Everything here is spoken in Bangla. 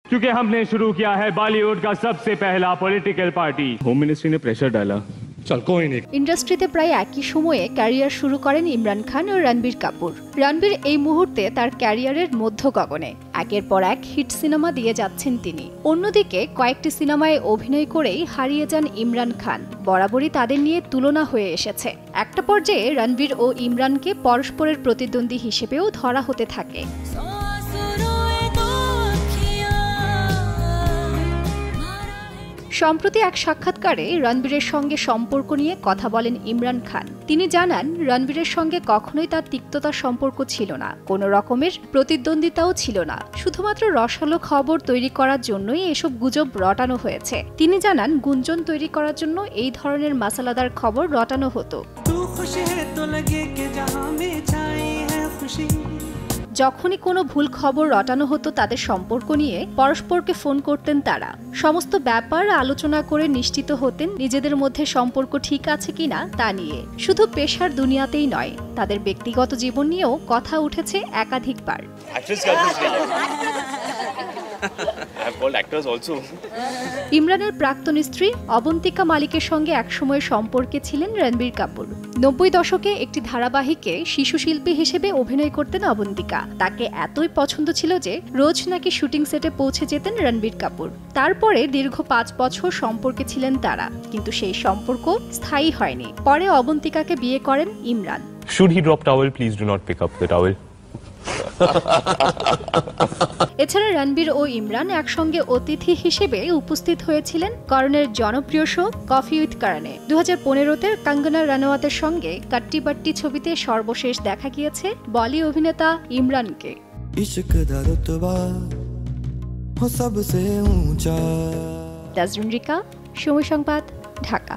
क्योंकि हमने शुरू किया है बॉलीवुड का सबसे पहला पॉलिटिकल पार्टी। होम मिनिस्ट्री ने प्रेशर डाला। चल कोई नहीं। ইন্ডাস্ট্রিতে প্রায় একই সময়ে ক্যারিয়ার শুরু করেন ইমরান খান ও রণবীর কাপুর। রণবীর এই মুহূর্তে তার ক্যারিয়ারের মধ্য গগনে, একের পর এক হিট সিনেমা দিয়ে যাচ্ছেন তিনি। অন্যদিকে কয়েকটি সিনেমায় অভিনয় করেই হারিয়ে যান ইমরান খান। বরাবরই তাদের নিয়ে তুলনা হয়ে এসেছে। একটা পর্যায়ে রণবীর ও ইমরানকে পরস্পরের প্রতিদ্বন্দ্বী হিসেবেও ধরা হতে থাকে। সম্প্রতি এক সাক্ষাৎকারে রণবীরের সঙ্গে সম্পর্ক নিয়ে কথা বলেন ইমরান খান। তিনি জানান, রণবীরের সঙ্গে কখনোই তার তিক্ততার সম্পর্ক ছিল না, কোনো রকমের প্রতিদ্বন্দ্বিতাও ছিল না, শুধুমাত্র রসালো খবর তৈরি করার জন্যই এসব গুজব রটানো হয়েছে। তিনি জানান, গুঞ্জন তৈরি করার জন্য এই ধরনের মাসালাদার খবর রটানো হতো। যখনই কোনো ভুল খবর রটানো হতো তাদের সম্পর্ক নিয়ে, পরস্পরকে ফোন করতেন তারা। সমস্ত ব্যাপার আলোচনা করে নিশ্চিত হতেন নিজেদের মধ্যে সম্পর্ক ঠিক আছে কিনা তা নিয়ে। শুধু পেশার দুনিয়াতেই নয়, তাদের ব্যক্তিগত জীবন নিয়েও কথা উঠেছে একাধিকবার। ইমরানের প্রাক্তন স্ত্রী অবন্তিকা মালিকের সঙ্গে একসময় সম্পর্কে ছিলেন রণবীর কাপুর। 90 দশকে একটি ধারাবাহিকে শিশু শিল্পী হিসেবে অভিনয় করতেন অবন্তিকা। তাকে এতই পছন্দ ছিল যে রোজ নাকি শুটিং সেটে পৌঁছে যেতেন রণবীর কাপুর। তারপরে দীর্ঘ 5 বছর সম্পর্কে ছিলেন তারা, কিন্তু সেই সম্পর্ক স্থায়ী হয়নি। পরে অবন্তিকাকে বিয়ে করেন Imran. Should he drop towel, please do not pick up the towel. এছাড়া রণবীর ও ইমরান একসঙ্গে অতিথি হিসেবে উপস্থিত হয়েছিলেন করণের জনপ্রিয় শো কফি উইথ করণে। 2015-তে কঙ্গনা রানাওয়াতের সঙ্গে কাট্টি বাট্টি ছবিতে সর্বশেষ দেখা গিয়েছে বলি অভিনেতা ইমরানকে। তাজরিন রিকা, সময় সংবাদ, ঢাকা।